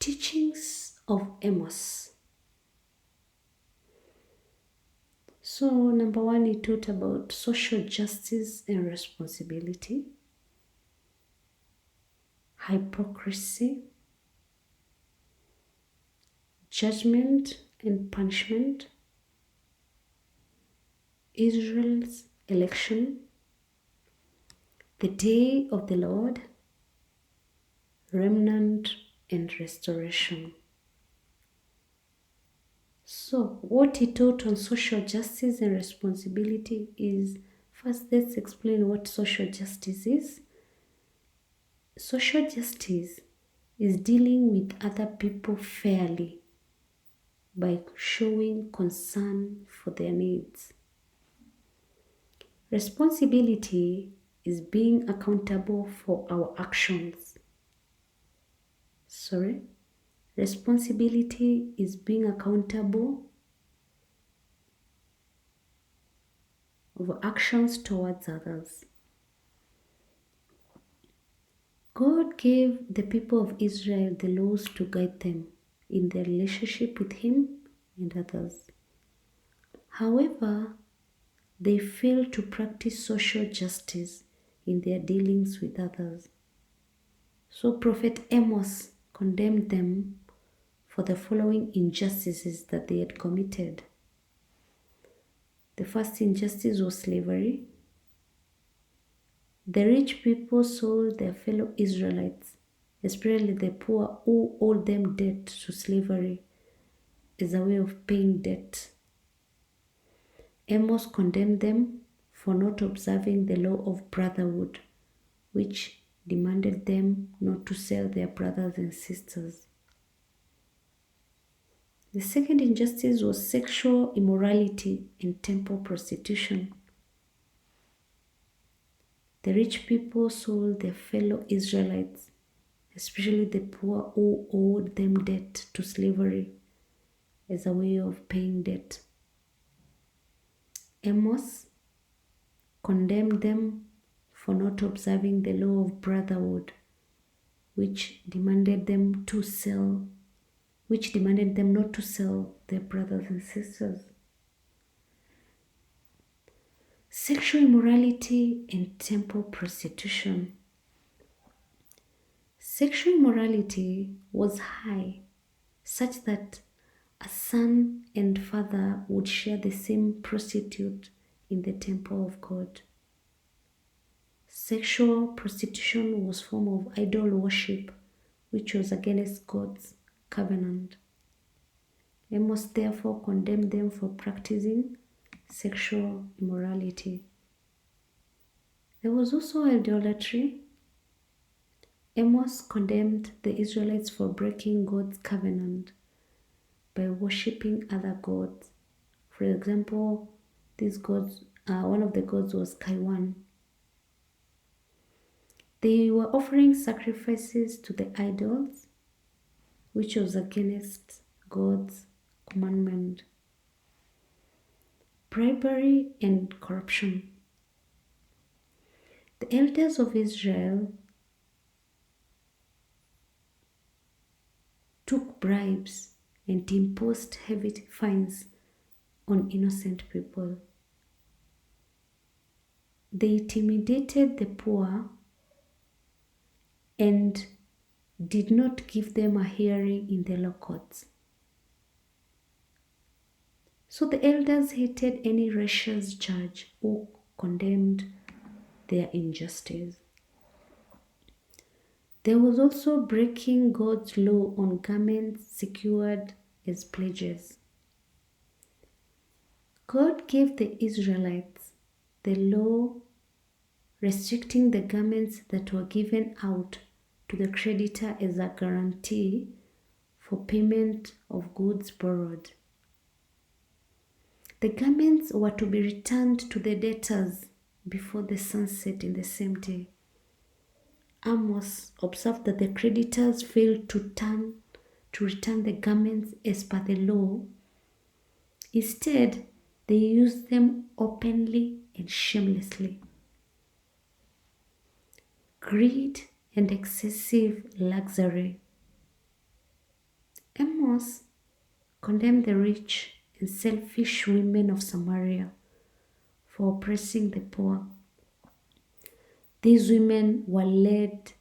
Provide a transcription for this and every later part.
Teachings of Amos. So, number one, he taught about social justice and responsibility, hypocrisy, judgment and punishment, Israel's election, the day of the Lord, remnant and restoration. So, what he taught on social justice and responsibility is, first, let's explain what social justice is. Social justice is dealing with other people fairly by showing concern for their needs. Responsibility is being accountable for our actions. Responsibility is being accountable of actions towards others. God gave the people of Israel the laws to guide them in their relationship with Him and others. However, they failed to practice social justice in their dealings with others. So Prophet Amos condemned them for the following injustices that they had committed. The first injustice was slavery. The rich people sold their fellow Israelites, especially the poor who owed them debt to slavery, as a way of paying debt. Amos condemned them for not observing the law of brotherhood, which demanded them not to sell their brothers and sisters. The second injustice was sexual immorality and temple prostitution. The rich people sold their fellow Israelites, especially the poor who owed them debt to slavery, as a way of paying debt. Amos condemned them for not observing the law of brotherhood, which demanded them not to sell their brothers and sisters. Sexual immorality and temple prostitution. Sexual immorality was high, such that a son and father would share the same prostitute in the temple of God. Sexual prostitution was a form of idol worship, which was against God's covenant. Amos therefore condemned them for practicing sexual immorality. There was also idolatry. Amos condemned the Israelites for breaking God's covenant by worshipping other gods. For example, these gods, one of the gods was K.C.S.E. They were offering sacrifices to the idols, which was against God's commandment. Bribery and corruption. The elders of Israel took bribes and imposed heavy fines on innocent people. They intimidated the poor and did not give them a hearing in the law courts. So the elders hated any righteous judge who condemned their injustice. There was also breaking God's law on garments secured as pledges. God gave the Israelites the law restricting the garments that were given out to the creditor as a guarantee for payment of goods borrowed. The garments were to be returned to the debtors before the sunset in the same day. Amos observed that the creditors failed to return the garments as per the law. Instead, they used them openly and shamelessly. Greed and excessive luxury. Amos condemned the rich and selfish women of Samaria for oppressing the poor. These women led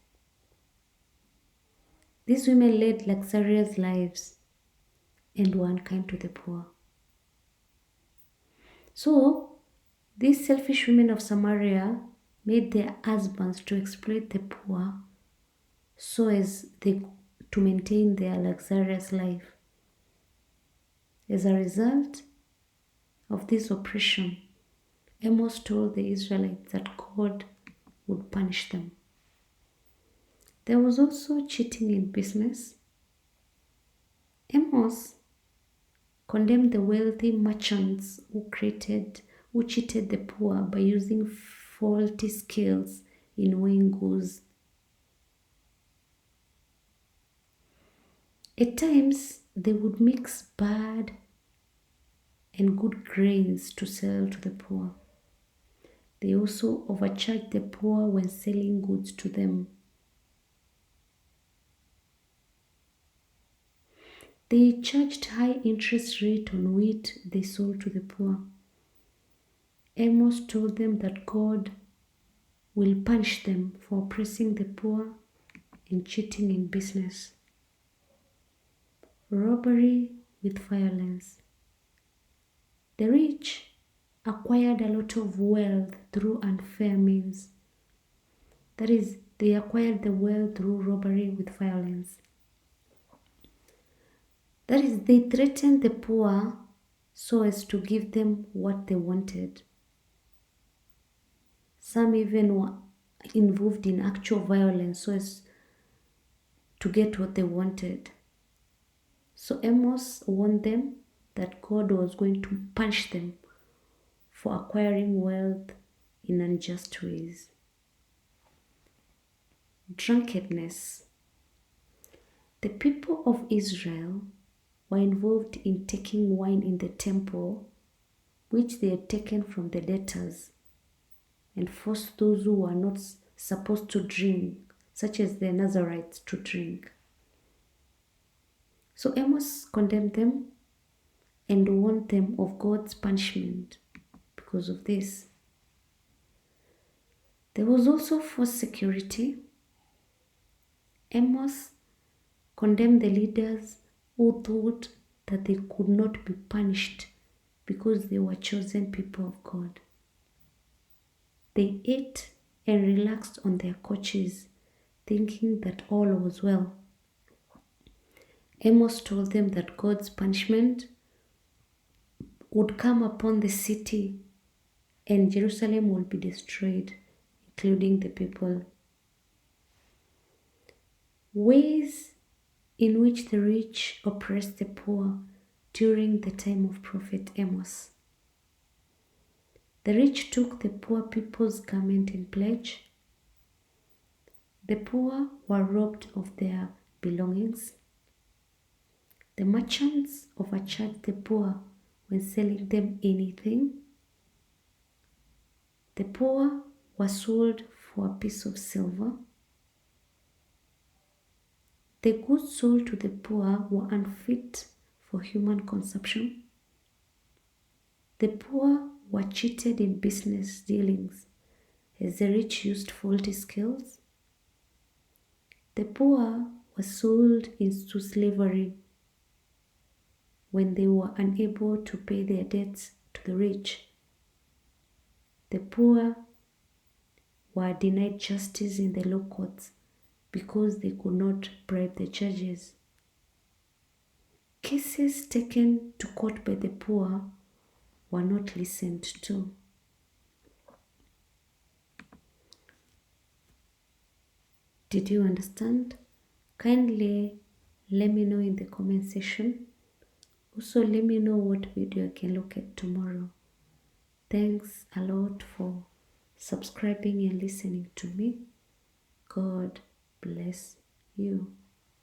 luxurious lives and were unkind to the poor. So, these selfish women of Samaria made their husbands to exploit the poor so as to maintain their luxurious life. As a result of this oppression, Amos told the Israelites that God would punish them. There was also cheating in business. Amos condemned the wealthy merchants who cheated the poor by using faulty skills in weighing goods. At times, they would mix bad and good grains to sell to the poor. They also overcharged the poor when selling goods to them. They charged high interest rate on wheat they sold to the poor. Amos told them that God will punish them for oppressing the poor and cheating in business. Robbery with violence. The rich acquired a lot of wealth through unfair means. That is, they acquired the wealth through robbery with violence. That is, they threatened the poor so as to give them what they wanted. Some even were involved in actual violence so as to get what they wanted. So Amos warned them that God was going to punish them for acquiring wealth in unjust ways. Drunkenness. The people of Israel were involved in taking wine in the temple, which they had taken from the debtors, and forced those who were not supposed to drink, such as the Nazarites, to drink. So Amos condemned them and warned them of God's punishment because of this. There was also forced security. Amos condemned the leaders who thought that they could not be punished because they were chosen people of God. They ate and relaxed on their couches, thinking that all was well. Amos told them that God's punishment would come upon the city and Jerusalem would be destroyed, including the people. Ways in which the rich oppressed the poor during the time of Prophet Amos. The rich took the poor people's garment in pledge. The poor were robbed of their belongings. The merchants overcharged the poor when selling them anything. The poor were sold for a piece of silver. The goods sold to the poor were unfit for human consumption. The poor were cheated in business dealings as the rich used faulty skills. The poor were sold into slavery when they were unable to pay their debts to the rich. The poor were denied justice in the law courts because they could not bribe the judges. Cases taken to court by the poor were not listened to. Did you understand? Kindly let me know in the comment section. Also, let me know what video I can look at tomorrow. Thanks a lot for subscribing and listening to me. God bless you.